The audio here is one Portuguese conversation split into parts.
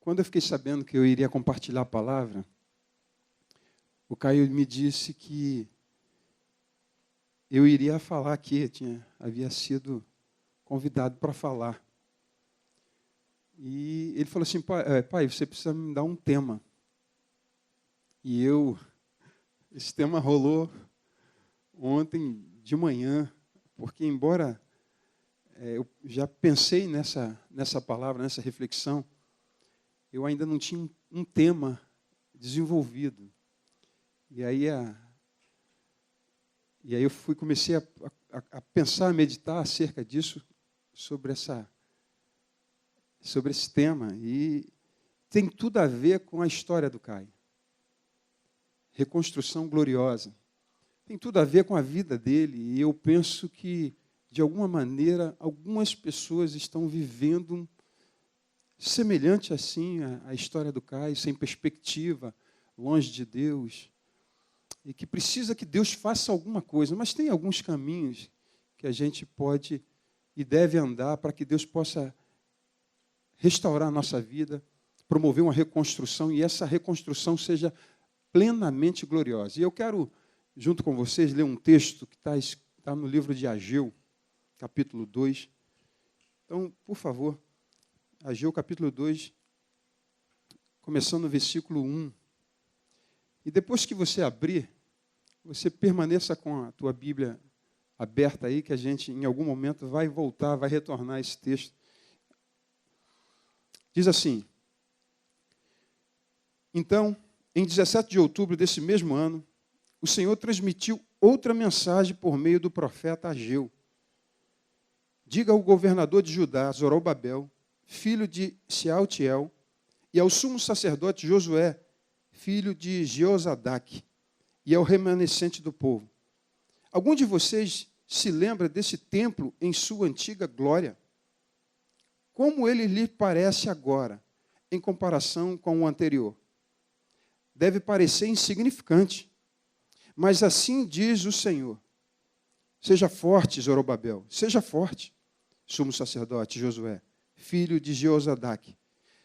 Quando eu fiquei sabendo que eu iria compartilhar a palavra, o Caio me disse que eu iria falar aqui, havia sido convidado para falar. E ele falou assim, pai, você precisa me dar um tema. E esse tema rolou ontem de manhã, porque embora eu já pensei nessa palavra, nessa reflexão, eu ainda não tinha um tema desenvolvido. E aí eu comecei a pensar, a meditar acerca disso, sobre esse tema. E tem tudo a ver com a história do Caio. Reconstrução gloriosa. Tem tudo a ver com a vida dele. E eu penso que, de alguma maneira, algumas pessoas estão vivendo semelhante assim à história do Caio, sem perspectiva, longe de Deus, e que precisa que Deus faça alguma coisa. Mas tem alguns caminhos que a gente pode e deve andar para que Deus possa restaurar a nossa vida, promover uma reconstrução, e essa reconstrução seja plenamente gloriosa. E eu quero, junto com vocês, ler um texto que está no livro de Ageu, capítulo 2. Então, por favor, Ageu, capítulo 2, começando no versículo 1. E depois que você abrir, você permaneça com a tua Bíblia aberta aí, que a gente, em algum momento, vai voltar, vai retornar a esse texto. Diz assim: Então, em 17 de outubro desse mesmo ano, o Senhor transmitiu outra mensagem por meio do profeta Ageu. Diga ao governador de Judá, Zorobabel, filho de Sealtiel, e ao sumo sacerdote Josué, filho de Jeozadaque, e ao remanescente do povo: algum de vocês se lembra desse templo em sua antiga glória? Como ele lhe parece agora, em comparação com o anterior? Deve parecer insignificante, mas assim diz o Senhor: seja forte, Zorobabel, seja forte, sumo sacerdote Josué, filho de Jeozadaque.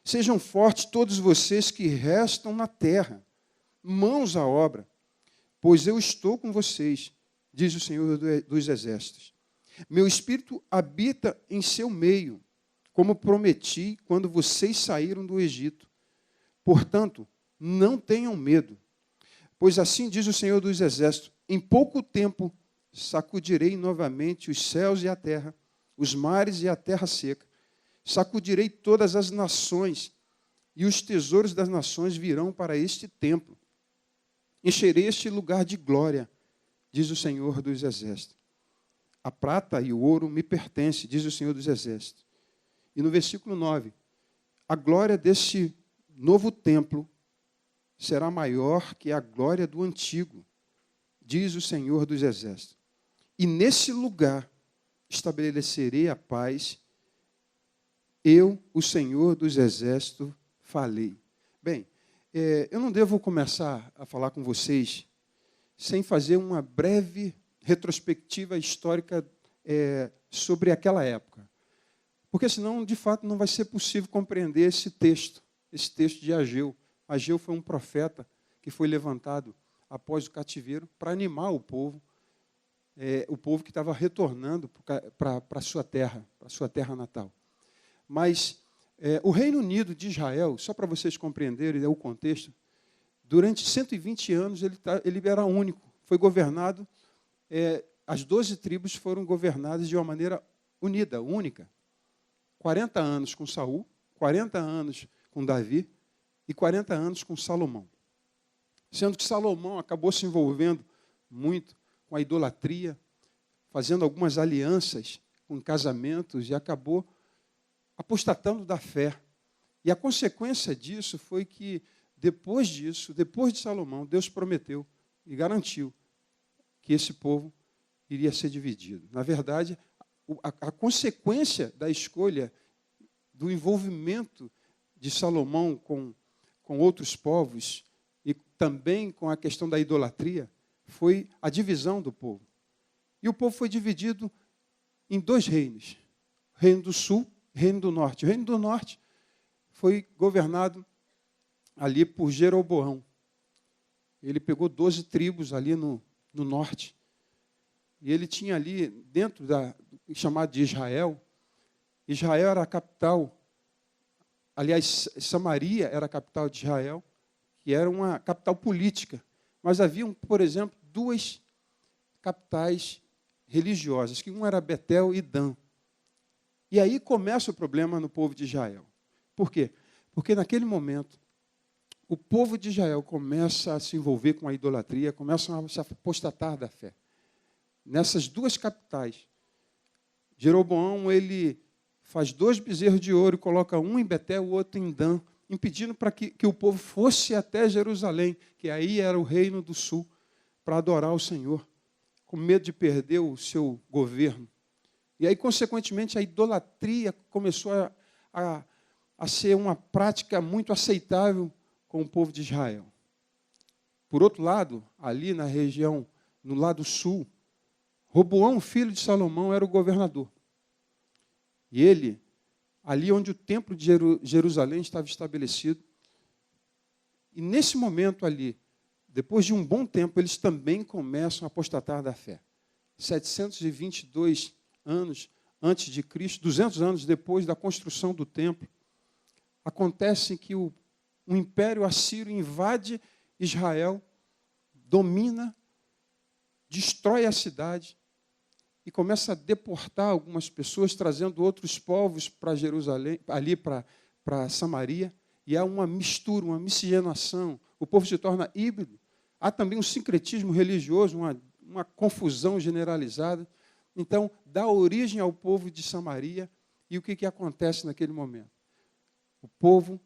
Sejam fortes todos vocês que restam na terra, mãos à obra, pois eu estou com vocês, diz o Senhor dos Exércitos. Meu espírito habita em seu meio, como prometi quando vocês saíram do Egito. Portanto, não tenham medo, pois assim diz o Senhor dos Exércitos: em pouco tempo sacudirei novamente os céus e a terra, os mares e a terra seca. Sacudirei todas as nações, e os tesouros das nações virão para este templo. Encherei este lugar de glória, diz o Senhor dos Exércitos. A prata e o ouro me pertencem, diz o Senhor dos Exércitos. E no versículo 9, a glória deste novo templo será maior que a glória do antigo, diz o Senhor dos Exércitos. E nesse lugar estabelecerei a paz. Eu, o Senhor dos Exércitos, falei. Bem, eu não devo começar a falar com vocês sem fazer uma breve retrospectiva histórica sobre aquela época. Porque senão, de fato, não vai ser possível compreender esse texto de Ageu. Ageu foi um profeta que foi levantado após o cativeiro para animar o povo que estava retornando para a sua terra natal. Mas o Reino Unido de Israel, só para vocês compreenderem o contexto, durante 120 anos ele era único, foi governado, as 12 tribos foram governadas de uma maneira unida, única. 40 anos com Saul, 40 anos com Davi e 40 anos com Salomão. Sendo que Salomão acabou se envolvendo muito com a idolatria, fazendo algumas alianças com casamentos e acabou apostatando da fé. E a consequência disso foi que, depois de Salomão, Deus prometeu e garantiu que esse povo iria ser dividido. Na verdade, a consequência da escolha, do envolvimento de Salomão com outros povos e também com a questão da idolatria, foi a divisão do povo. E o povo foi dividido em 2 reinos: Reino do Sul, Reino do Norte. O Reino do Norte foi governado ali por Jeroboão. Ele pegou 12 tribos ali no norte. E ele tinha ali, dentro chamado de Israel, Israel era a capital, aliás, Samaria era a capital de Israel, que era uma capital política. Mas haviam, por exemplo, duas capitais religiosas, que uma era Betel e Dan. E aí começa o problema no povo de Israel. Por quê? Porque naquele momento, o povo de Israel começa a se envolver com a idolatria, começam a se apostatar da fé. Nessas duas capitais, Jeroboão, ele faz 2 bezerros de ouro e coloca um em Betel e o outro em Dan, impedindo para que o povo fosse até Jerusalém, que aí era o reino do sul, para adorar o Senhor, com medo de perder o seu governo. E aí, consequentemente, a idolatria começou a ser uma prática muito aceitável com o povo de Israel. Por outro lado, ali na região, no lado sul, Roboão, filho de Salomão, era o governador. E ele, ali onde o templo de Jerusalém estava estabelecido, e nesse momento ali, depois de um bom tempo, eles também começam a apostatar da fé. 722 anos antes de Cristo, 200 anos depois da construção do templo, acontece que o Império Assírio invade Israel, domina, destrói a cidade e começa a deportar algumas pessoas, trazendo outros povos para Jerusalém, ali para Samaria, e há uma mistura, uma miscigenação. O povo se torna híbrido. Há também um sincretismo religioso, uma confusão generalizada. Então, dá origem ao povo de Samaria. E o que acontece naquele momento? O povo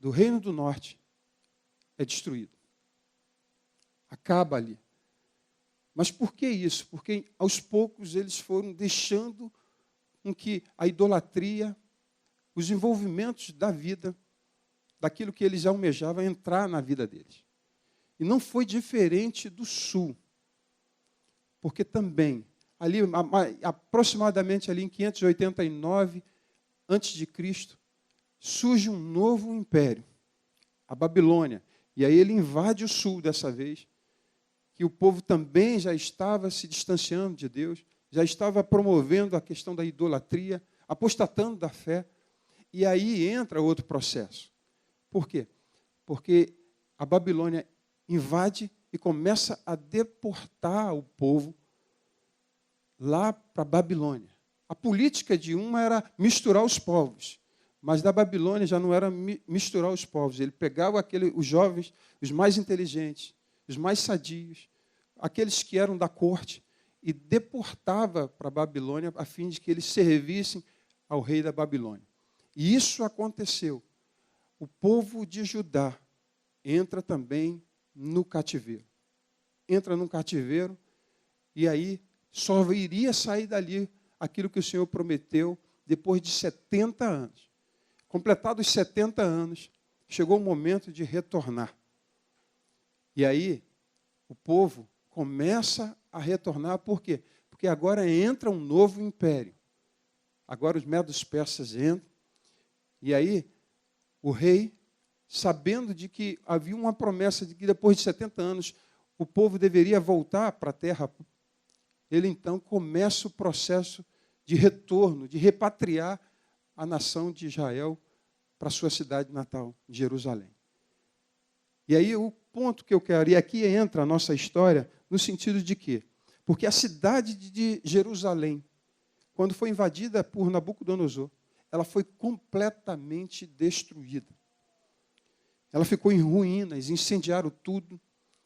do Reino do Norte é destruído. Acaba ali. Mas por que isso? Porque, aos poucos, eles foram deixando com que a idolatria, os envolvimentos da vida, daquilo que eles almejavam, entrar na vida deles. E não foi diferente do Sul. Porque também, ali, aproximadamente ali em 589 a.C., surge um novo império, a Babilônia. E aí ele invade o Sul dessa vez, que o povo também já estava se distanciando de Deus, já estava promovendo a questão da idolatria, apostatando da fé. E aí entra outro processo. Por quê? Porque a Babilônia invade e começa a deportar o povo lá para a Babilônia. A política de uma era misturar os povos, mas da Babilônia já não era misturar os povos. Ele pegava os jovens, os mais inteligentes, os mais sadios, aqueles que eram da corte, e deportava para a Babilônia a fim de que eles servissem ao rei da Babilônia. E isso aconteceu. O povo de Judá entra também no cativeiro. Entra no cativeiro e aí só iria sair dali aquilo que o Senhor prometeu depois de 70 anos. Completados 70 anos, chegou o momento de retornar. E aí o povo começa a retornar, por quê? Porque agora entra um novo império. Agora os medos persas entram, e aí o rei, sabendo de que havia uma promessa de que depois de 70 anos o povo deveria voltar para a terra, ele então começa o processo de retorno, de repatriar a nação de Israel para a sua cidade natal, Jerusalém. E aí o ponto que eu quero, e aqui entra a nossa história, no sentido de quê? Porque a cidade de Jerusalém, quando foi invadida por Nabucodonosor, ela foi completamente destruída. Ela ficou em ruínas, incendiaram tudo,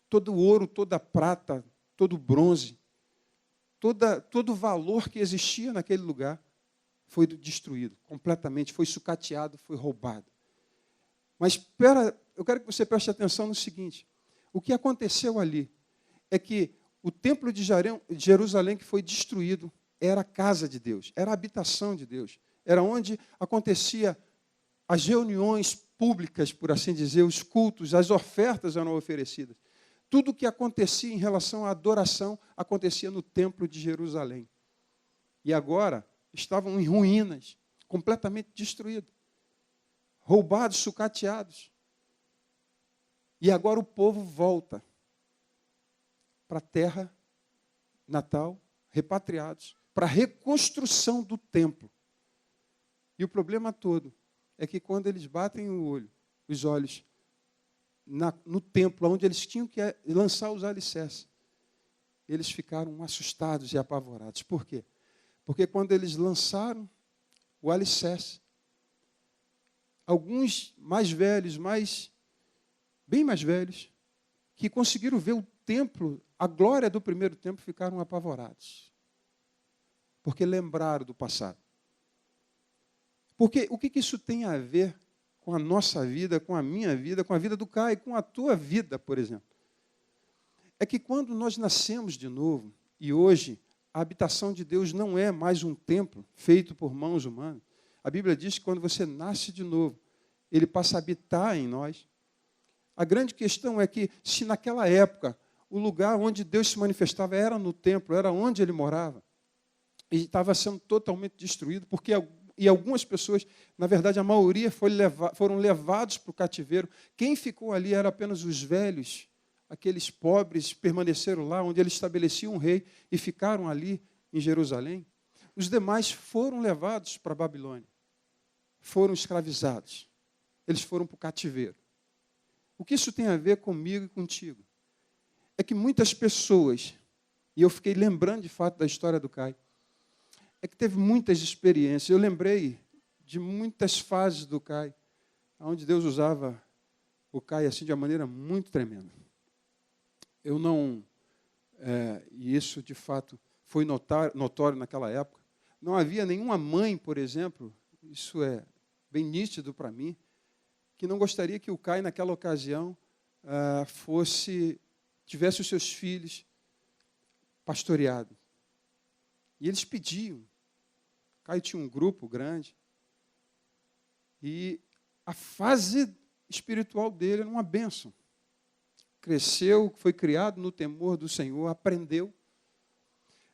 todo o ouro, toda a prata, todo o bronze, todo o valor que existia naquele lugar foi destruído completamente, foi sucateado, foi roubado. Mas eu quero que você preste atenção no seguinte: o que aconteceu ali é que o templo de Jerusalém que foi destruído era a casa de Deus, era a habitação de Deus, era onde acontecia as reuniões públicas, por assim dizer, os cultos, as ofertas eram oferecidas. Tudo o que acontecia em relação à adoração acontecia no templo de Jerusalém. E agora estavam em ruínas, completamente destruídos. roubados, sucateados. E agora o povo volta para a terra natal, repatriados, para a reconstrução do templo. E o problema todo é que quando eles batem os olhos no templo, onde eles tinham que lançar os alicerces, eles ficaram assustados e apavorados. Por quê? Porque quando eles lançaram o alicerce, alguns mais velhos, bem mais velhos, que conseguiram ver o templo, a glória do primeiro templo, ficaram apavorados. Porque lembraram do passado. Porque o que isso tem a ver com a nossa vida, com a minha vida, com a vida do Caio, com a tua vida, por exemplo? É que quando nós nascemos de novo, e hoje a habitação de Deus não é mais um templo feito por mãos humanas. A Bíblia diz que quando você nasce de novo, Ele passa a habitar em nós. A grande questão é que, se naquela época, o lugar onde Deus se manifestava era no templo, era onde Ele morava, e estava sendo totalmente destruído, porque algumas pessoas, na verdade, a maioria foram levados para o cativeiro. Quem ficou ali eram apenas os velhos, aqueles pobres permaneceram lá, onde Ele estabelecia um rei, e ficaram ali em Jerusalém. Os demais foram levados para a Babilônia, foram escravizados, eles foram para o cativeiro. O que isso tem a ver comigo e contigo? É que muitas pessoas, e eu fiquei lembrando de fato da história do Caio, é que teve muitas experiências. Eu lembrei de muitas fases do Caio, onde Deus usava o Caio assim de uma maneira muito tremenda. Eu não, e isso de fato foi notório naquela época, não havia nenhuma mãe, por exemplo, isso é bem nítido para mim, que não gostaria que o Caio, naquela ocasião, tivesse os seus filhos pastoreados. E eles pediam. Caio tinha um grupo grande. E a fase espiritual dele era uma bênção. Cresceu, foi criado no temor do Senhor, aprendeu.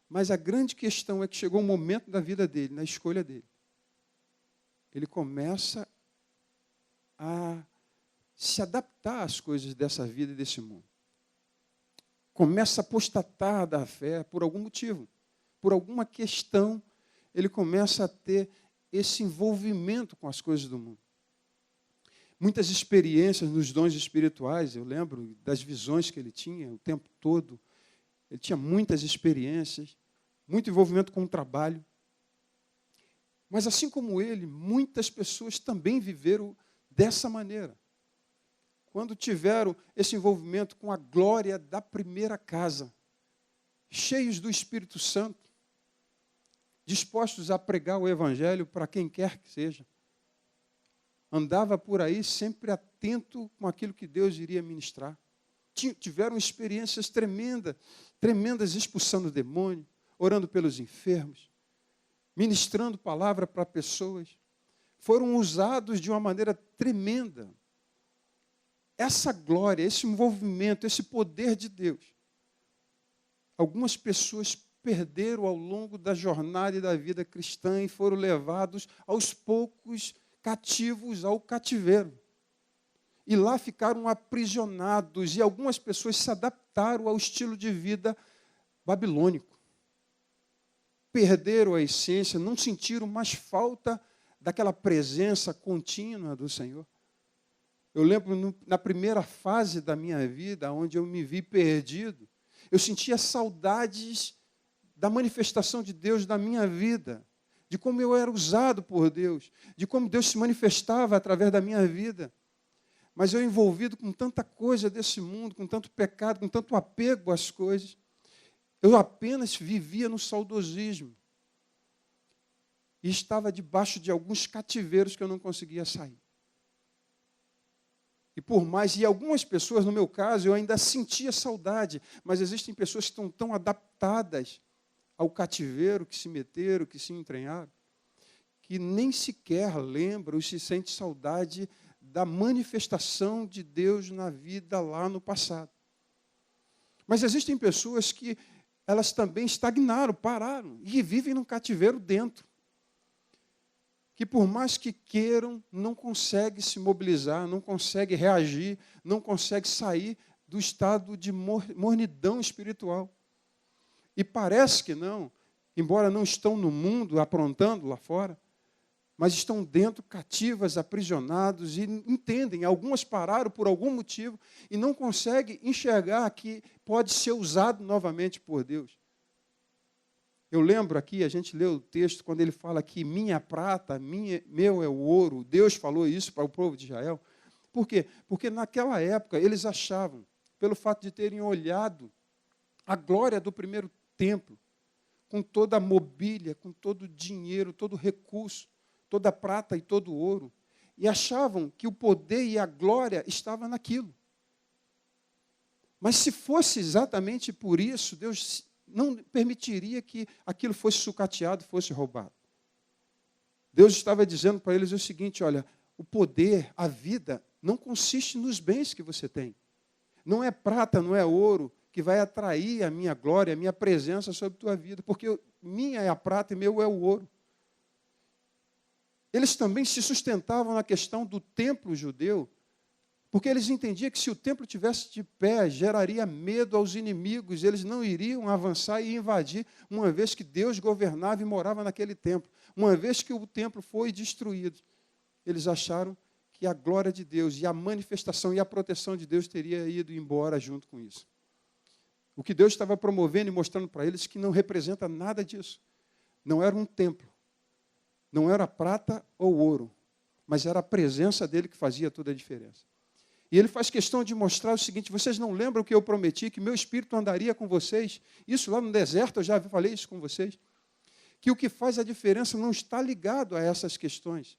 Mas a grande questão é que chegou um momento da vida dele, na escolha dele. Ele começa a se adaptar às coisas dessa vida e desse mundo. Começa a apostatar da fé por algum motivo. Por alguma questão, ele começa a ter esse envolvimento com as coisas do mundo. Muitas experiências nos dons espirituais, eu lembro das visões que ele tinha o tempo todo. Ele tinha muitas experiências, muito envolvimento com o trabalho. Mas, assim como ele, muitas pessoas também viveram dessa maneira. Quando tiveram esse envolvimento com a glória da primeira casa, cheios do Espírito Santo, dispostos a pregar o Evangelho para quem quer que seja. Andava por aí sempre atento com aquilo que Deus iria ministrar. Tiveram experiências tremendas expulsando o demônio, orando pelos enfermos, ministrando palavra para pessoas. Foram usados de uma maneira tremenda. Essa glória, esse envolvimento, esse poder de Deus, algumas pessoas perderam ao longo da jornada e da vida cristã e foram levados aos poucos cativos ao cativeiro. E lá ficaram aprisionados, e algumas pessoas se adaptaram ao estilo de vida babilônico. Perderam a essência, não sentiram mais falta daquela presença contínua do Senhor. Eu lembro na primeira fase da minha vida, onde eu me vi perdido, eu sentia saudades da manifestação de Deus na minha vida, de como eu era usado por Deus, de como Deus se manifestava através da minha vida. Mas eu envolvido com tanta coisa desse mundo, com tanto pecado, com tanto apego às coisas, eu apenas vivia no saudosismo. E estava debaixo de alguns cativeiros que eu não conseguia sair. E algumas pessoas, no meu caso, eu ainda sentia saudade, mas existem pessoas que estão tão adaptadas ao cativeiro, que se meteram, que se entranharam, que nem sequer lembram e se sente saudade da manifestação de Deus na vida lá no passado. Mas existem pessoas que elas também estagnaram, pararam, e vivem num cativeiro dentro. que por mais que queiram, não conseguem se mobilizar, não conseguem reagir, não conseguem sair do estado de mornidão espiritual. E parece que não, embora não estão no mundo aprontando lá fora, mas estão dentro, cativas, aprisionados, e entendem, algumas pararam por algum motivo e não conseguem enxergar que pode ser usado novamente por Deus. Eu lembro aqui, a gente leu o texto, quando ele fala que minha prata, meu é o ouro. Deus falou isso para o povo de Israel. Por quê? Porque naquela época eles achavam, pelo fato de terem olhado a glória do primeiro templo, com toda a mobília, com todo o dinheiro, todo o recurso, toda a prata e todo o ouro, e achavam que o poder e a glória estavam naquilo. Mas se fosse exatamente por isso, Deus não permitiria que aquilo fosse sucateado, fosse roubado. Deus estava dizendo para eles o seguinte: olha, o poder, a vida, não consiste nos bens que você tem. Não é prata, não é ouro que vai atrair a minha glória, a minha presença sobre a tua vida, porque minha é a prata e meu é o ouro. Eles também se sustentavam na questão do templo judeu, porque eles entendiam que se o templo tivesse de pé, geraria medo aos inimigos, eles não iriam avançar e invadir, uma vez que Deus governava e morava naquele templo. Uma vez que o templo foi destruído, eles acharam que a glória de Deus e a manifestação e a proteção de Deus teria ido embora junto com isso. O que Deus estava promovendo e mostrando para eles que não representa nada disso. Não era um templo, não era prata ou ouro, mas era a presença dele que fazia toda a diferença. E ele faz questão de mostrar o seguinte: vocês não lembram que eu prometi que meu Espírito andaria com vocês? Isso lá no deserto, eu já falei isso com vocês. Que o que faz a diferença não está ligado a essas questões.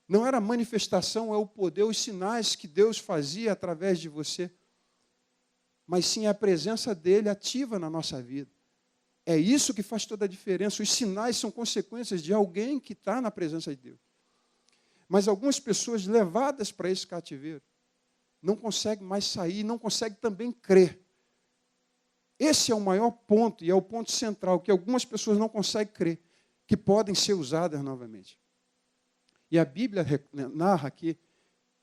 Não era a manifestação, é o poder, os sinais que Deus fazia através de você, mas sim a presença dele ativa na nossa vida. É isso que faz toda a diferença. Os sinais são consequências de alguém que está na presença de Deus. Mas algumas pessoas levadas para esse cativeiro não conseguem mais sair, não conseguem também crer. Esse é o maior ponto, e é o ponto central, que algumas pessoas não conseguem crer, que podem ser usadas novamente. E a Bíblia narra aqui,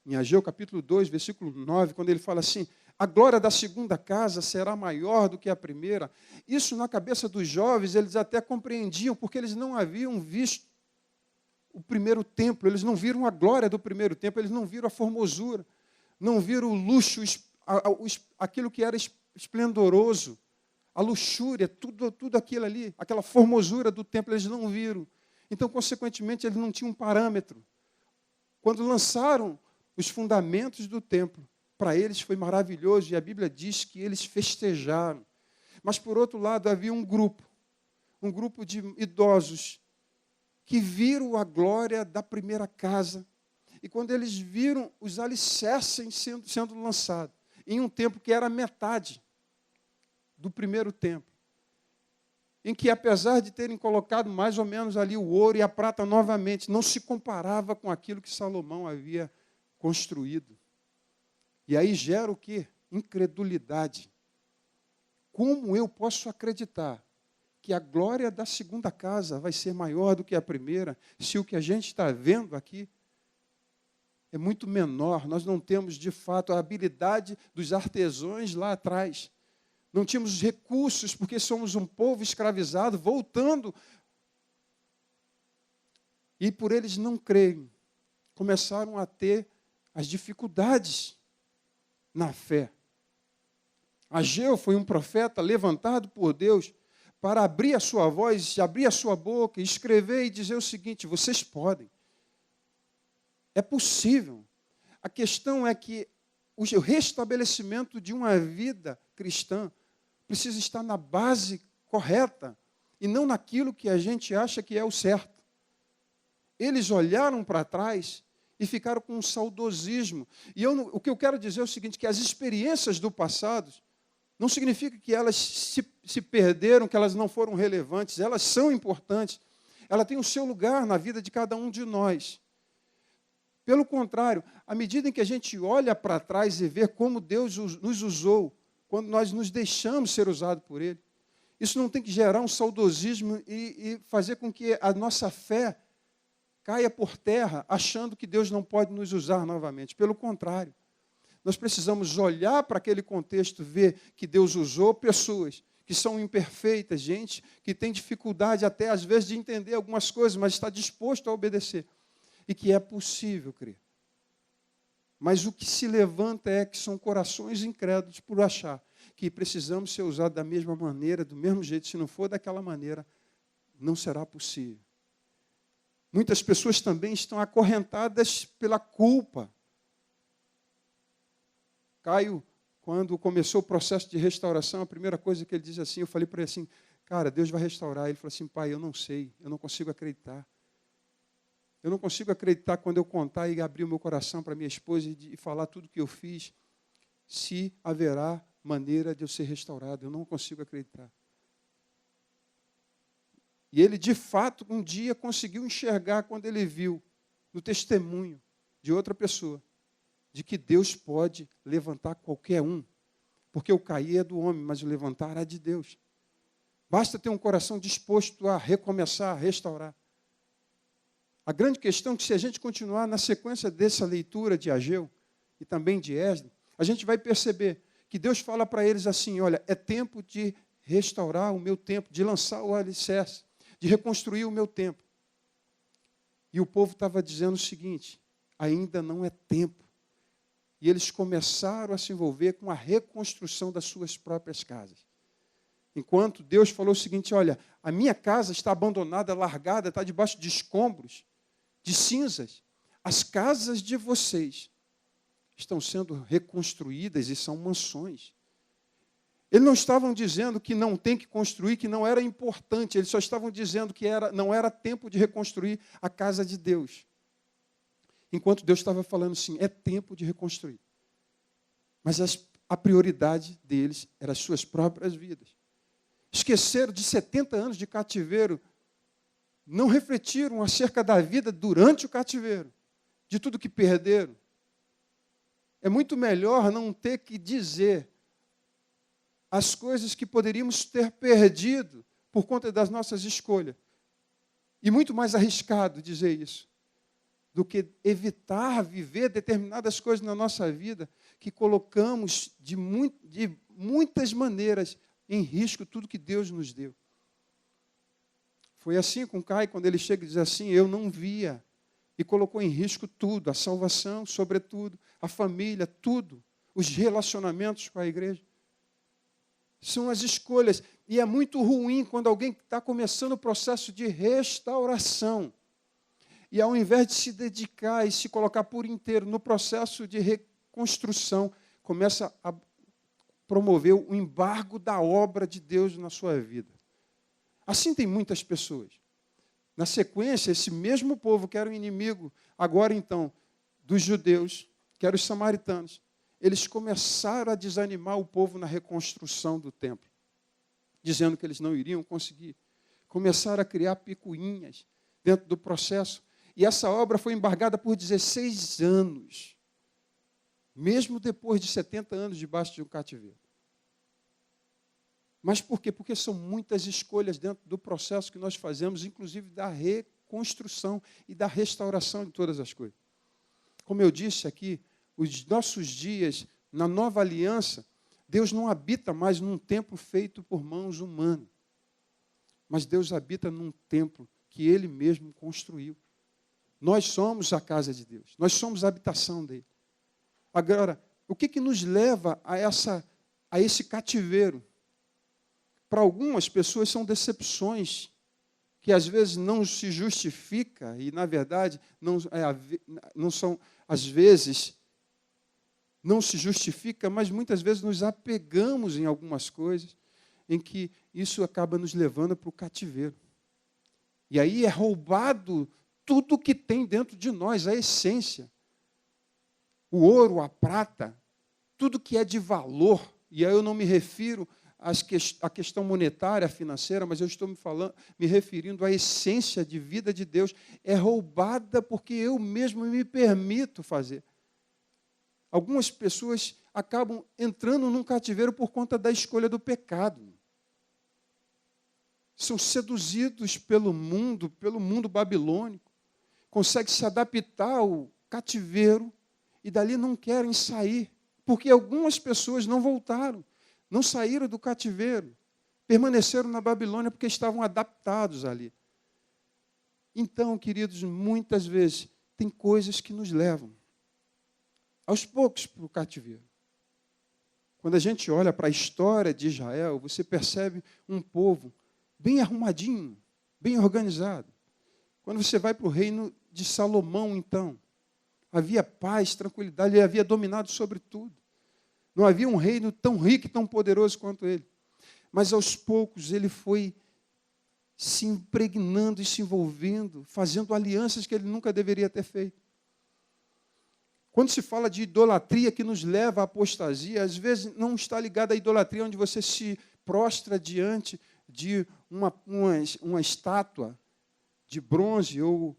em Ageu capítulo 2, versículo 9, quando ele fala assim: a glória da segunda casa será maior do que a primeira. Isso, na cabeça dos jovens, eles até compreendiam, porque eles não haviam visto o primeiro templo, eles não viram a glória do primeiro templo, eles não viram a formosura, não viram o luxo, aquilo que era esplendoroso, a luxúria, tudo aquilo ali, aquela formosura do templo, eles não viram. Então, consequentemente, eles não tinham um parâmetro. Quando lançaram os fundamentos do templo, para eles foi maravilhoso, e a Bíblia diz que eles festejaram. Mas, por outro lado, havia um grupo de idosos, que viram a glória da primeira casa. E quando eles viram os alicerces sendo lançados, em um templo que era metade do primeiro templo, em que, apesar de terem colocado mais ou menos ali o ouro e a prata novamente, não se comparava com aquilo que Salomão havia construído. E aí gera o quê? Incredulidade. Como eu posso acreditar que a glória da segunda casa vai ser maior do que a primeira, se o que a gente está vendo aqui é muito menor? Nós não temos, de fato, a habilidade dos artesãos lá atrás. Não tínhamos os recursos, porque somos um povo escravizado, voltando. E por eles não crerem, começaram a ter as dificuldades na fé. Ageu foi um profeta levantado por Deus para abrir a sua voz, abrir a sua boca, escrever e dizer o seguinte: vocês podem. É possível. A questão é que o restabelecimento de uma vida cristã precisa estar na base correta e não naquilo que a gente acha que é o certo. Eles olharam para trás e ficaram com um saudosismo. E o que eu quero dizer é o seguinte, que as experiências do passado não significa que elas se perderam, que elas não foram relevantes. Elas são importantes. Ela tem o seu lugar na vida de cada um de nós. Pelo contrário, à medida em que a gente olha para trás e vê como Deus nos usou, quando nós nos deixamos ser usados por Ele, isso não tem que gerar um saudosismo e fazer com que a nossa fé caia por terra achando que Deus não pode nos usar novamente. Pelo contrário, nós precisamos olhar para aquele contexto, ver que Deus usou pessoas que são imperfeitas, gente que tem dificuldade até às vezes de entender algumas coisas, mas está disposto a obedecer. E que é possível crer. Mas o que se levanta é que são corações incrédulos por achar que precisamos ser usados da mesma maneira, do mesmo jeito. Se não for daquela maneira, não será possível. Muitas pessoas também estão acorrentadas pela culpa. Caio, quando começou o processo de restauração, a primeira coisa que ele diz assim, eu falei para ele assim, cara, Deus vai restaurar. Ele falou assim, pai, eu não sei, eu não consigo acreditar. Eu não consigo acreditar quando eu contar e abrir o meu coração para minha esposa e falar tudo o que eu fiz, se haverá maneira de eu ser restaurado. Eu não consigo acreditar. E ele, de fato, um dia conseguiu enxergar quando ele viu no testemunho de outra pessoa, de que Deus pode levantar qualquer um, porque o cair é do homem, mas o levantar é de Deus. Basta ter um coração disposto a recomeçar, a restaurar. A grande questão é que se a gente continuar na sequência dessa leitura de Ageu e também de Esdras, a gente vai perceber que Deus fala para eles assim, olha, é tempo de restaurar o meu templo, de lançar o alicerce, de reconstruir o meu templo. E o povo estava dizendo o seguinte, ainda não é tempo. E eles começaram a se envolver com a reconstrução das suas próprias casas. Enquanto Deus falou o seguinte, olha, a minha casa está abandonada, largada, está debaixo de escombros, de cinzas. As casas de vocês estão sendo reconstruídas e são mansões. Eles não estavam dizendo que não tem que construir, que não era importante. Eles só estavam dizendo que não era tempo de reconstruir a casa de Deus. Enquanto Deus estava falando assim, é tempo de reconstruir. Mas a prioridade deles era as suas próprias vidas. Esqueceram de 70 anos de cativeiro, não refletiram acerca da vida durante o cativeiro, de tudo que perderam. É muito melhor não ter que dizer as coisas que poderíamos ter perdido por conta das nossas escolhas. E muito mais arriscado dizer isso, do que evitar viver determinadas coisas na nossa vida que colocamos de muitas maneiras em risco tudo que Deus nos deu. Foi assim com Caio, quando ele chega e diz assim, eu não via. E colocou em risco tudo, a salvação, sobretudo, a família, tudo, os relacionamentos com a igreja. São as escolhas. E é muito ruim quando alguém está começando o processo de restauração. E ao invés de se dedicar e se colocar por inteiro no processo de reconstrução, começa a promover o embargo da obra de Deus na sua vida. Assim tem muitas pessoas. Na sequência, esse mesmo povo que era o inimigo, agora então, dos judeus, que eram os samaritanos, eles começaram a desanimar o povo na reconstrução do templo, dizendo que eles não iriam conseguir. Começaram a criar picuinhas dentro do processo. E essa obra foi embargada por 16 anos, mesmo depois de 70 anos debaixo de um cativeiro. Mas por quê? Porque são muitas escolhas dentro do processo que nós fazemos, inclusive da reconstrução e da restauração de todas as coisas. Como eu disse aqui, os nossos dias, na nova aliança, Deus não habita mais num templo feito por mãos humanas, mas Deus habita num templo que Ele mesmo construiu. Nós somos a casa de Deus, nós somos a habitação dele. Agora, o que nos leva a esse cativeiro? Para algumas pessoas são decepções que às vezes não se justifica e, na verdade, não são, às vezes, não se justifica, mas muitas vezes nos apegamos em algumas coisas em que isso acaba nos levando para o cativeiro. E aí é roubado tudo que tem dentro de nós, a essência. O ouro, a prata, tudo que é de valor, e aí eu não me refiro à questão monetária, financeira, mas eu estou me referindo à essência de vida de Deus, é roubada porque eu mesmo me permito fazer. Algumas pessoas acabam entrando num cativeiro por conta da escolha do pecado. São seduzidos pelo mundo babilônico, conseguem se adaptar ao cativeiro e dali não querem sair, porque algumas pessoas não voltaram, não saíram do cativeiro, permaneceram na Babilônia porque estavam adaptados ali. Então, queridos, muitas vezes tem coisas que nos levam aos poucos para o cativeiro. Quando a gente olha para a história de Israel, você percebe um povo bem arrumadinho, bem organizado. Quando você vai para o reino de Salomão, então, havia paz, tranquilidade, ele havia dominado sobre tudo. Não havia um reino tão rico e tão poderoso quanto ele. Mas aos poucos ele foi se impregnando e se envolvendo, fazendo alianças que ele nunca deveria ter feito. Quando se fala de idolatria que nos leva à apostasia, às vezes não está ligada à idolatria onde você se prostra diante de uma estátua de bronze ou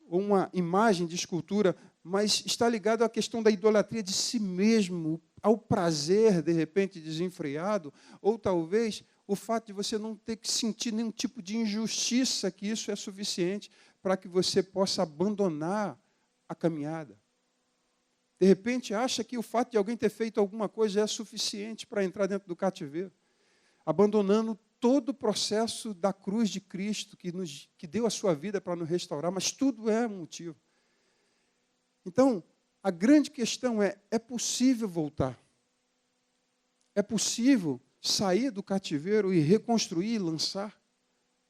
uma imagem de escultura, mas está ligado à questão da idolatria de si mesmo, ao prazer, de repente, desenfreado, ou talvez o fato de você não ter que sentir nenhum tipo de injustiça, que isso é suficiente para que você possa abandonar a caminhada. De repente, acha que o fato de alguém ter feito alguma coisa é suficiente para entrar dentro do cativeiro, abandonando todo o processo da cruz de Cristo, que deu a sua vida para nos restaurar, mas tudo é motivo. Então, a grande questão é possível voltar? É possível sair do cativeiro e reconstruir, lançar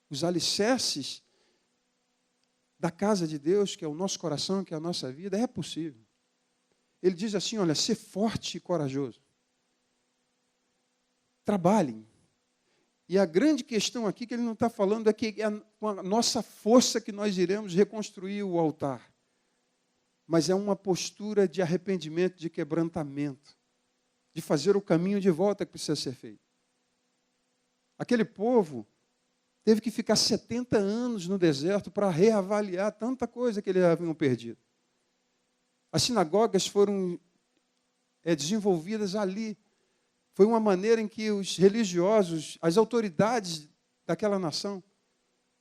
os alicerces da casa de Deus, que é o nosso coração, que é a nossa vida? É possível. Ele diz assim, olha, ser forte e corajoso. Trabalhem. E a grande questão aqui que ele não está falando é que é com a nossa força que nós iremos reconstruir o altar. Mas é uma postura de arrependimento, de quebrantamento, de fazer o caminho de volta que precisa ser feito. Aquele povo teve que ficar 70 anos no deserto para reavaliar tanta coisa que eles haviam perdido. As sinagogas foram desenvolvidas ali. Foi uma maneira em que os religiosos, as autoridades daquela nação,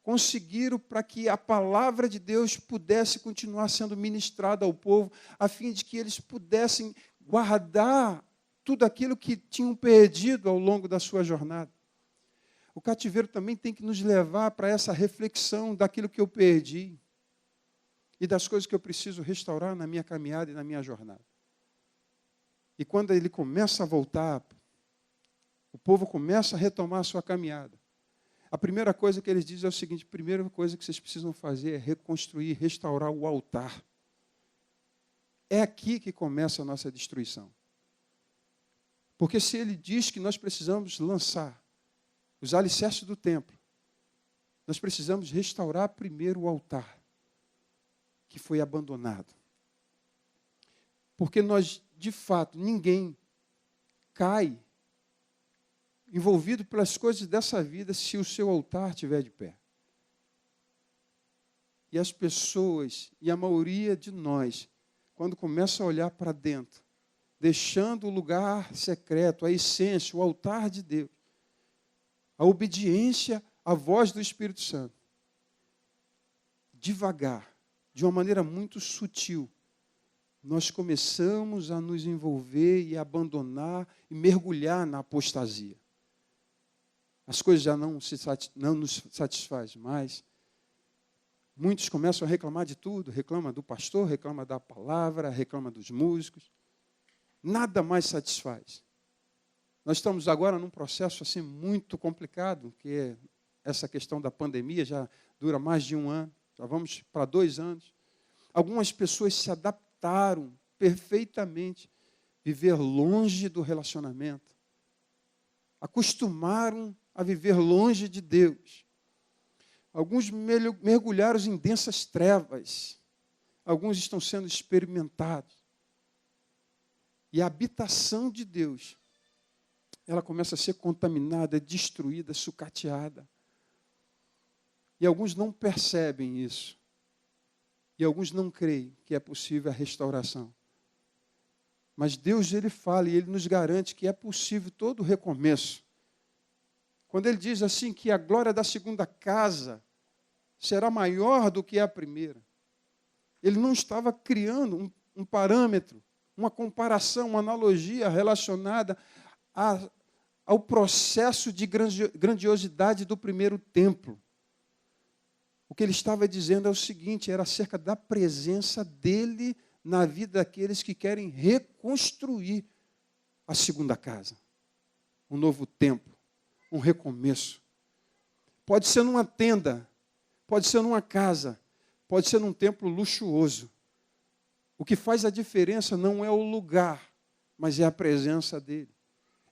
conseguiram para que a palavra de Deus pudesse continuar sendo ministrada ao povo, a fim de que eles pudessem guardar tudo aquilo que tinham perdido ao longo da sua jornada. O cativeiro também tem que nos levar para essa reflexão daquilo que eu perdi e das coisas que eu preciso restaurar na minha caminhada e na minha jornada. E quando ele começa a voltar, o povo começa a retomar a sua caminhada. A primeira coisa que eles dizem é o seguinte: a primeira coisa que vocês precisam fazer é reconstruir, restaurar o altar. É aqui que começa a nossa destruição. Porque se ele diz que nós precisamos lançar os alicerces do templo, nós precisamos restaurar primeiro o altar, que foi abandonado. Porque nós, de fato, ninguém cai envolvido pelas coisas dessa vida se o seu altar estiver de pé. E as pessoas, e a maioria de nós, quando começa a olhar para dentro, deixando o lugar secreto, a essência, o altar de Deus, a obediência à voz do Espírito Santo, devagar, de uma maneira muito sutil, nós começamos a nos envolver e abandonar e mergulhar na apostasia. As coisas já não nos satisfazem mais. Muitos começam a reclamar de tudo, reclama do pastor, reclama da palavra, reclama dos músicos. Nada mais satisfaz. Nós estamos agora num processo assim muito complicado, que é essa questão da pandemia, já dura mais de 1 ano, já vamos para 2 anos. Algumas pessoas se adaptaram perfeitamente a viver longe do relacionamento. Acostumaram a viver longe de Deus. Alguns mergulharam em densas trevas. Alguns estão sendo experimentados. E a habitação de Deus, ela começa a ser contaminada, destruída, sucateada. E alguns não percebem isso. E alguns não creem que é possível a restauração. Mas Deus, ele fala e ele nos garante que é possível todo o recomeço. Quando ele diz assim que a glória da segunda casa será maior do que a primeira. Ele não estava criando um parâmetro, uma comparação, uma analogia relacionada ao processo de grandiosidade do primeiro templo. O que ele estava dizendo é o seguinte, era acerca da presença dele na vida daqueles que querem reconstruir a segunda casa, um novo templo, um recomeço. Pode ser numa tenda, pode ser numa casa, pode ser num templo luxuoso. O que faz a diferença não é o lugar, mas é a presença dele.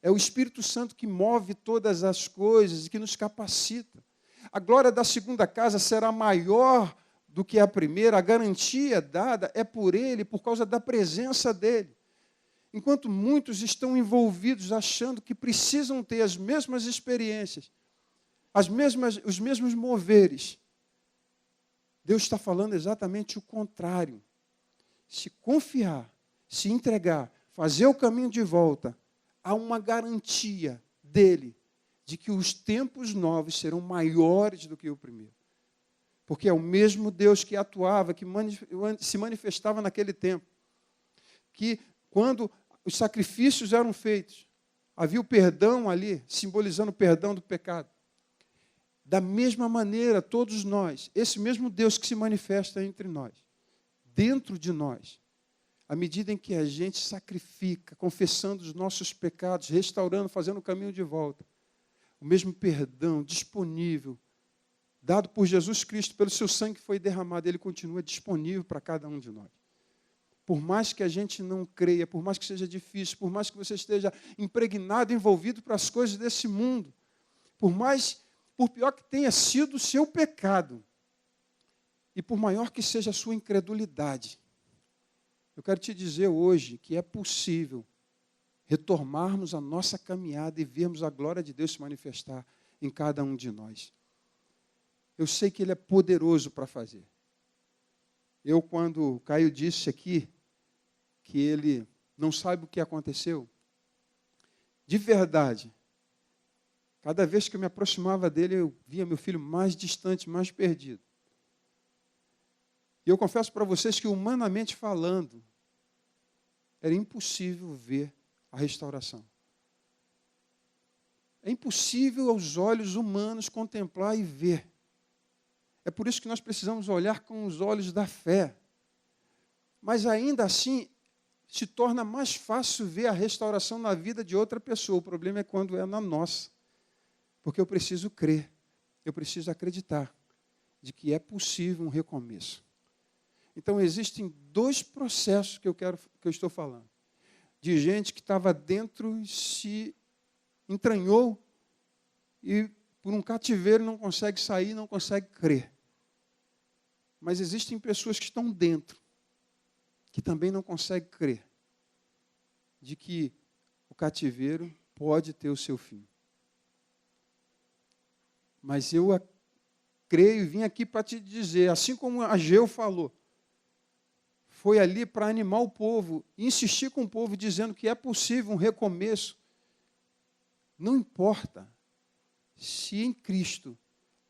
É o Espírito Santo que move todas as coisas e que nos capacita. A glória da segunda casa será maior do que a primeira, a garantia dada é por ele, por causa da presença dele. Enquanto muitos estão envolvidos achando que precisam ter as mesmas experiências, os mesmos moveres, Deus está falando exatamente o contrário. Se confiar, se entregar, fazer o caminho de volta, há uma garantia dele de que os tempos novos serão maiores do que o primeiro. Porque é o mesmo Deus que atuava, que se manifestava naquele tempo. Que quando os sacrifícios eram feitos, havia o perdão ali, simbolizando o perdão do pecado. Da mesma maneira, todos nós, esse mesmo Deus que se manifesta entre nós, dentro de nós, à medida em que a gente sacrifica, confessando os nossos pecados, restaurando, fazendo o caminho de volta, o mesmo perdão disponível, dado por Jesus Cristo, pelo seu sangue que foi derramado, ele continua disponível para cada um de nós. Por mais que a gente não creia, por mais que seja difícil, por mais que você esteja impregnado, envolvido para as coisas desse mundo, por pior que tenha sido o seu pecado, e por maior que seja a sua incredulidade, eu quero te dizer hoje que é possível retomarmos a nossa caminhada e vermos a glória de Deus se manifestar em cada um de nós. Eu sei que Ele é poderoso para fazer. Quando o Caio disse aqui que ele não sabe o que aconteceu, de verdade, cada vez que eu me aproximava dele, eu via meu filho mais distante, mais perdido. E eu confesso para vocês que, humanamente falando, era impossível ver a restauração. É impossível aos olhos humanos contemplar e ver. É por isso que nós precisamos olhar com os olhos da fé. Mas ainda assim, se torna mais fácil ver a restauração na vida de outra pessoa. O problema é quando é na nossa. Porque eu preciso crer, eu preciso acreditar de que é possível um recomeço. Então, existem dois processos que eu estou falando. De gente que estava dentro e se entranhou e por um cativeiro não consegue sair, não consegue crer. Mas existem pessoas que estão dentro, que também não conseguem crer de que o cativeiro pode ter o seu fim. Mas eu creio e vim aqui para te dizer, assim como Ageu falou, foi ali para animar o povo, insistir com o povo, dizendo que é possível um recomeço. Não importa se em Cristo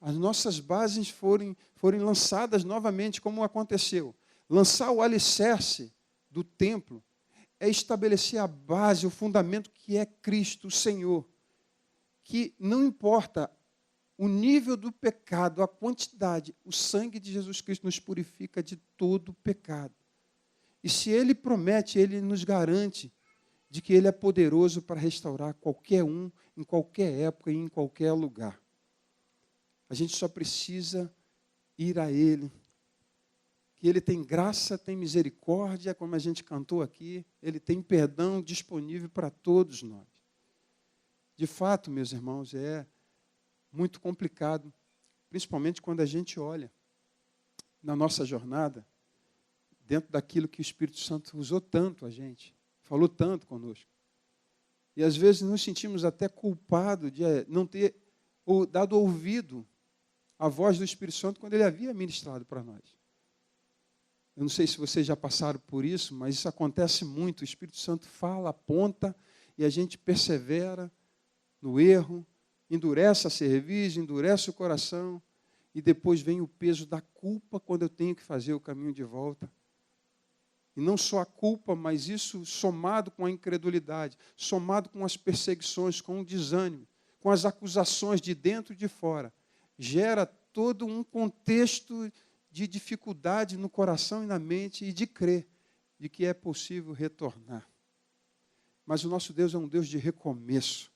as nossas bases forem lançadas novamente, como aconteceu. Lançar o alicerce do templo é estabelecer a base, o fundamento que é Cristo, o Senhor. Que não importa o nível do pecado, a quantidade, o sangue de Jesus Cristo nos purifica de todo o pecado. E se Ele promete, Ele nos garante de que Ele é poderoso para restaurar qualquer um, em qualquer época e em qualquer lugar. A gente só precisa ir a Ele. Que Ele tem graça, tem misericórdia, como a gente cantou aqui, Ele tem perdão disponível para todos nós. De fato, meus irmãos, é muito complicado, principalmente quando a gente olha na nossa jornada, dentro daquilo que o Espírito Santo usou tanto a gente, falou tanto conosco. E às vezes nos sentimos até culpados de não ter dado ouvido à voz do Espírito Santo quando ele havia ministrado para nós. Eu não sei se vocês já passaram por isso, mas isso acontece muito. O Espírito Santo fala, aponta, e a gente persevera no erro, endurece a cerviz, endurece o coração, e depois vem o peso da culpa quando eu tenho que fazer o caminho de volta. E não só a culpa, mas isso somado com a incredulidade, somado com as perseguições, com o desânimo, com as acusações de dentro e de fora, gera todo um contexto de dificuldade no coração e na mente e de crer de que é possível retornar. Mas o nosso Deus é um Deus de recomeço.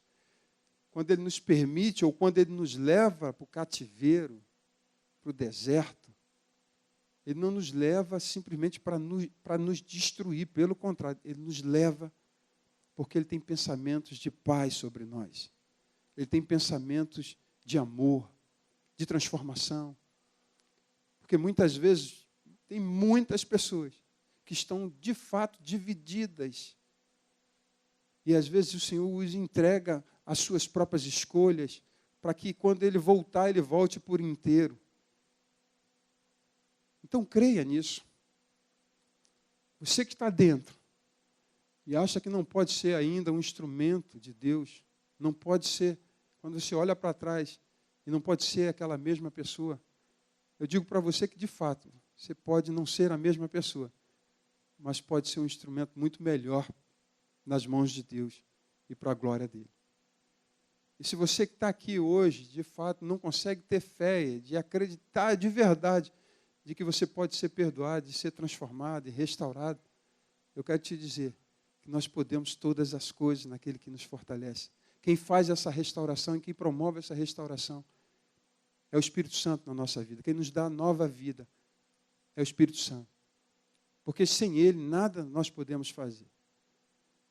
Quando Ele nos permite ou quando Ele nos leva para o cativeiro, para o deserto, Ele não nos leva simplesmente para nos destruir, pelo contrário, Ele nos leva porque Ele tem pensamentos de paz sobre nós. Ele tem pensamentos de amor, de transformação. Porque muitas vezes tem muitas pessoas que estão de fato divididas. E às vezes o Senhor os entrega às suas próprias escolhas, para que quando Ele voltar, Ele volte por inteiro. Então creia nisso. Você que está dentro e acha que não pode ser ainda um instrumento de Deus, não pode ser, quando você olha para trás, e não pode ser aquela mesma pessoa. Eu digo para você que, de fato, você pode não ser a mesma pessoa, mas pode ser um instrumento muito melhor nas mãos de Deus e para a glória dele. E se você que está aqui hoje, de fato, não consegue ter fé, de acreditar de verdade de que você pode ser perdoado, de ser transformado e restaurado, eu quero te dizer que nós podemos todas as coisas naquele que nos fortalece. Quem faz essa restauração e quem promove essa restauração é o Espírito Santo na nossa vida. Quem nos dá nova vida é o Espírito Santo. Porque sem Ele, nada nós podemos fazer.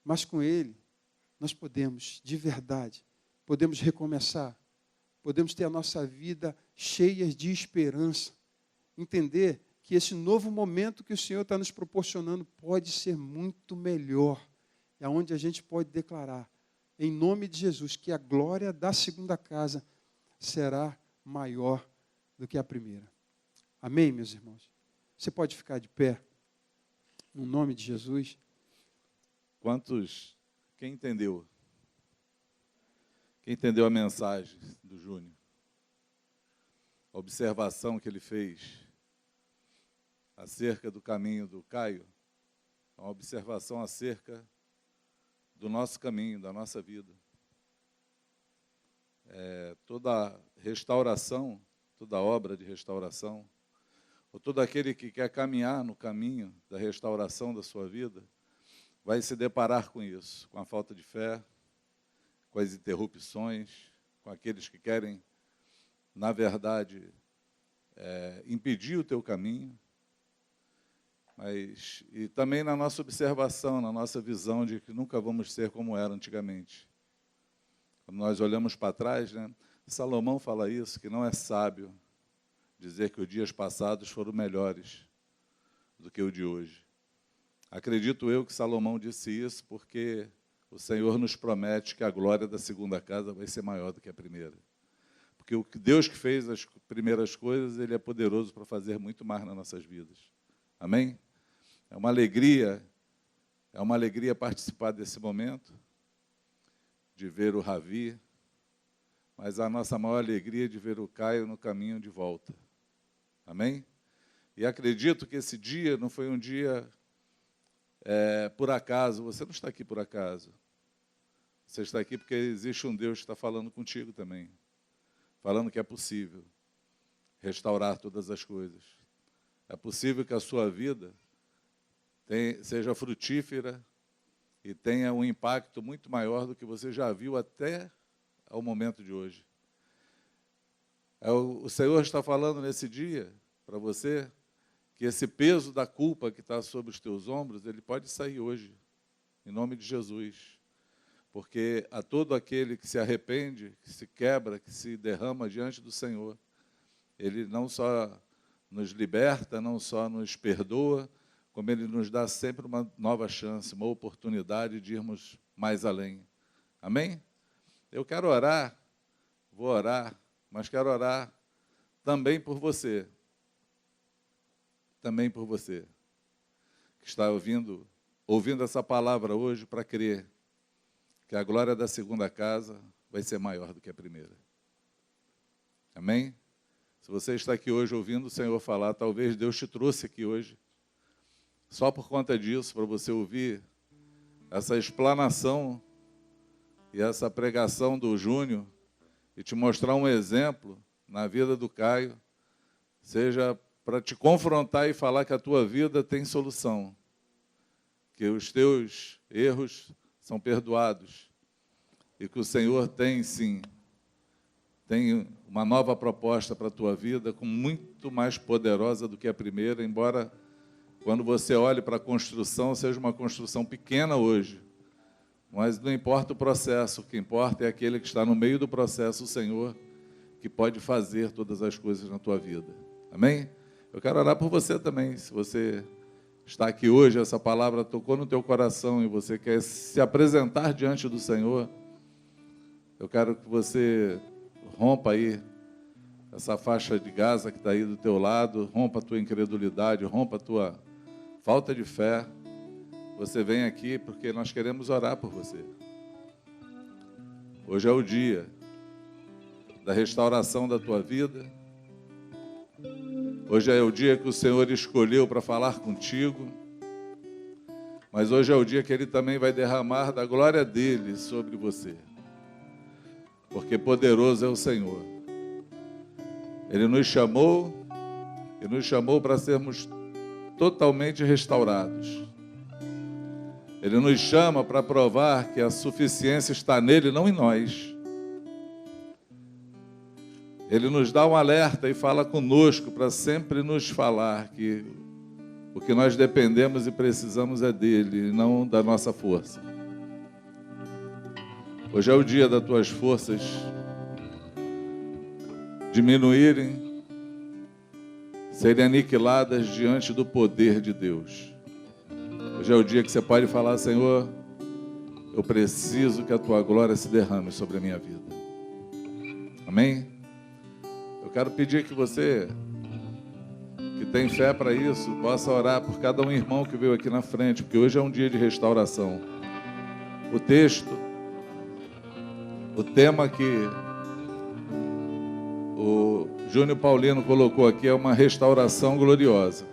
Mas com Ele, nós podemos, de verdade, podemos recomeçar. Podemos ter a nossa vida cheia de esperança. Entender que esse novo momento que o Senhor está nos proporcionando pode ser muito melhor. É onde a gente pode declarar, em nome de Jesus, que a glória da segunda casa será maior do que a primeira. Amém, meus irmãos? Você pode ficar de pé, no nome de Jesus. Quem entendeu? Quem entendeu a mensagem do Júnior? A observação que ele fez acerca do caminho do Caio, é uma observação acerca do nosso caminho, da nossa vida. Toda restauração, toda obra de restauração, ou todo aquele que quer caminhar no caminho da restauração da sua vida, vai se deparar com isso, com a falta de fé, com as interrupções, com aqueles que querem, na verdade, impedir o teu caminho, e também na nossa observação, na nossa visão de que nunca vamos ser como era antigamente. Quando nós olhamos para trás, né, Salomão fala isso, que não é sábio dizer que os dias passados foram melhores do que o de hoje. Acredito eu que Salomão disse isso porque o Senhor nos promete que a glória da segunda casa vai ser maior do que a primeira. Porque o que Deus que fez as primeiras coisas, Ele é poderoso para fazer muito mais nas nossas vidas. Amém? É uma alegria participar desse momento, de ver o Ravi, mas a nossa maior alegria é de ver o Caio no caminho de volta. Amém? E acredito que esse dia não foi um dia por acaso. Você não está aqui por acaso. Você está aqui porque existe um Deus que está falando contigo também. Falando que é possível restaurar todas as coisas. É possível que a sua vida seja frutífera e tenha um impacto muito maior do que você já viu até ao momento de hoje. O Senhor está falando nesse dia para você que esse peso da culpa que está sobre os teus ombros, ele pode sair hoje, em nome de Jesus. Porque a todo aquele que se arrepende, que se quebra, que se derrama diante do Senhor, Ele não só nos liberta, não só nos perdoa, como Ele nos dá sempre uma nova chance, uma oportunidade de irmos mais além. Amém? Eu quero orar, vou orar, mas quero orar também por você. Também por você, que está ouvindo essa palavra hoje para crer que a glória da segunda casa vai ser maior do que a primeira. Amém? Se você está aqui hoje ouvindo o Senhor falar, talvez Deus te trouxe aqui hoje só por conta disso, para você ouvir essa explanação e essa pregação do Júnior e te mostrar um exemplo na vida do Caio, seja para te confrontar e falar que a tua vida tem solução, que os teus erros são perdoados e que o Senhor tem, sim, tem uma nova proposta para a tua vida, com muito mais poderosa do que a primeira, embora quando você olhe para a construção, seja uma construção pequena hoje, mas não importa o processo, o que importa é aquele que está no meio do processo, o Senhor, que pode fazer todas as coisas na tua vida. Amém? Eu quero orar por você também, se você está aqui hoje, essa palavra tocou no teu coração e você quer se apresentar diante do Senhor, eu quero que você rompa aí essa faixa de Gaza que está aí do teu lado, rompa a tua incredulidade, rompa a tua falta de fé. Você vem aqui porque nós queremos orar por você. Hoje é o dia da restauração da tua vida. Hoje é o dia que o Senhor escolheu para falar contigo. Mas hoje é o dia que Ele também vai derramar da glória dEle sobre você. Porque poderoso é o Senhor. Ele nos chamou para sermos totalmente restaurados. Ele nos chama para provar que a suficiência está nele, não em nós. Ele nos dá um alerta e fala conosco para sempre nos falar que o que nós dependemos e precisamos é dele, não da nossa força. Hoje é o dia das tuas forças diminuírem, serem aniquiladas diante do poder de Deus. Hoje é o dia que você pode falar: Senhor, eu preciso que a tua glória se derrame sobre a minha vida. Amém? Eu quero pedir que você, que tem fé para isso, possa orar por cada um irmão que veio aqui na frente, porque hoje é um dia de restauração. O tema que o Júnior Paulino colocou aqui é uma restauração gloriosa.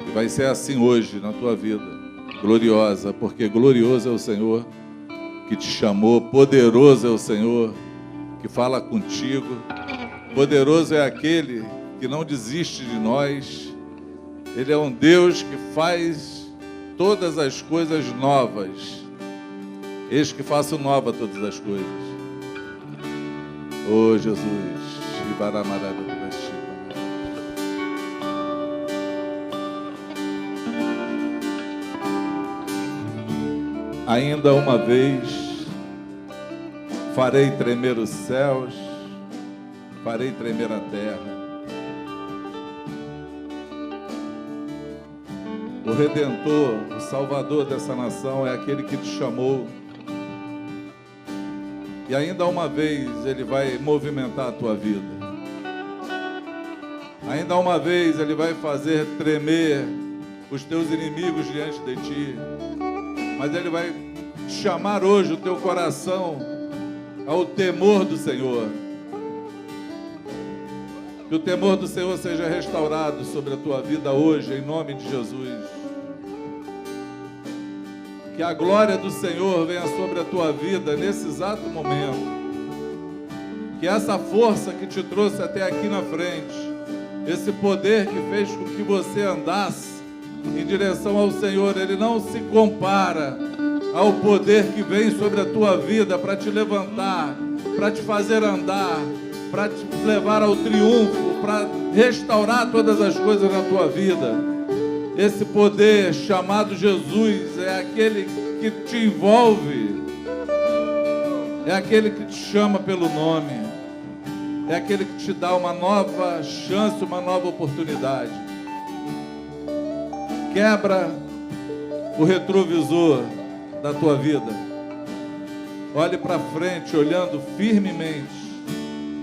E vai ser assim hoje na tua vida, gloriosa, porque glorioso é o Senhor que te chamou, poderoso é o Senhor que fala contigo, poderoso é aquele que não desiste de nós. Ele é um Deus que faz todas as coisas novas. Eis que faço nova todas as coisas. Oh, Jesus. Ainda uma vez farei tremer os céus, farei tremer a terra. O Redentor, o Salvador dessa nação é aquele que te chamou. E ainda uma vez Ele vai movimentar a tua vida. Ainda uma vez Ele vai fazer tremer os teus inimigos diante de ti. Mas Ele vai chamar hoje o teu coração ao temor do Senhor. Que o temor do Senhor seja restaurado sobre a tua vida hoje, em nome de Jesus. Que a glória do Senhor venha sobre a tua vida nesse exato momento. Que essa força que te trouxe até aqui na frente, esse poder que fez com que você andasse em direção ao Senhor, ele não se compara ao poder que vem sobre a tua vida para te levantar, para te fazer andar, para te levar ao triunfo, para restaurar todas as coisas na tua vida. Esse poder chamado Jesus é aquele que te envolve, é aquele que te chama pelo nome, é aquele que te dá uma nova chance, uma nova oportunidade. Quebra o retrovisor da tua vida. Olhe para frente, olhando firmemente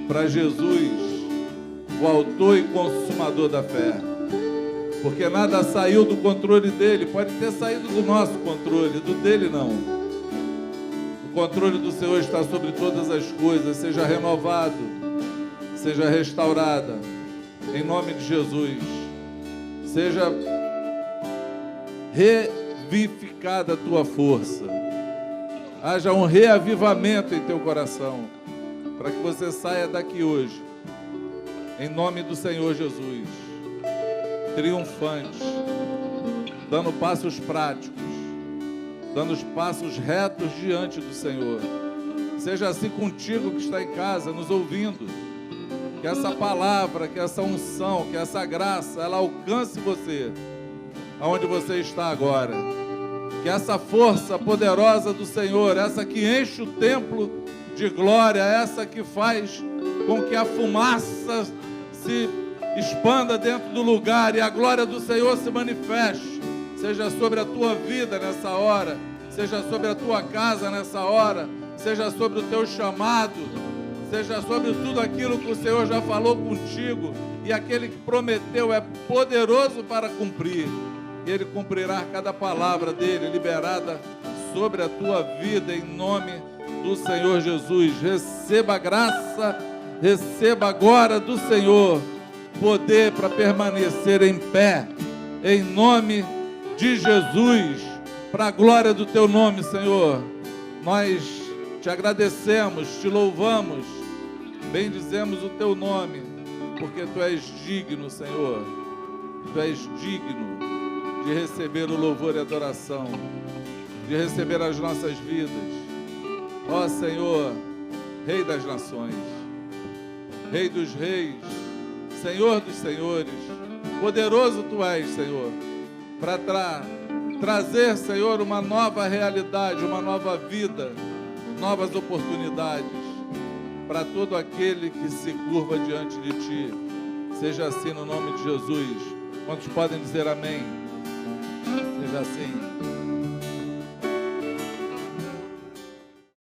para Jesus, o autor e consumador da fé. Porque nada saiu do controle dele. Pode ter saído do nosso controle, do dele não. O controle do Senhor está sobre todas as coisas. Seja renovado seja restaurada, em nome de Jesus. Seja revivificada a tua força. Haja um reavivamento em teu coração, para que você saia daqui hoje, em nome do Senhor Jesus, triunfante, dando passos práticos, dando os passos retos diante do Senhor. Seja assim contigo que está em casa, nos ouvindo. Que essa palavra, que essa unção, que essa graça, ela alcance você, aonde você está agora. Que essa força poderosa do Senhor, essa que enche o templo de glória, essa que faz com que a fumaça se expanda dentro do lugar e a glória do Senhor se manifeste, seja sobre a tua vida nessa hora, seja sobre a tua casa nessa hora, seja sobre o teu chamado, seja sobre tudo aquilo que o Senhor já falou contigo, e aquele que prometeu é poderoso para cumprir. Ele cumprirá cada palavra dele, liberada sobre a tua vida, em nome do Senhor Jesus. Receba a graça, receba agora do Senhor poder para permanecer em pé, em nome de Jesus, para a glória do teu nome, Senhor. Nós te agradecemos, te louvamos, bendizemos o teu nome, porque tu és digno, Senhor. Tu és digno de receber o louvor e adoração, de receber as nossas vidas. Ó Senhor, Rei das nações, Rei dos reis, Senhor dos senhores, poderoso tu és, Senhor, para trazer, Senhor, uma nova realidade, uma nova vida, novas oportunidades para todo aquele que se curva diante de ti. Seja assim no nome de Jesus. Quantos podem dizer amém? Seja assim.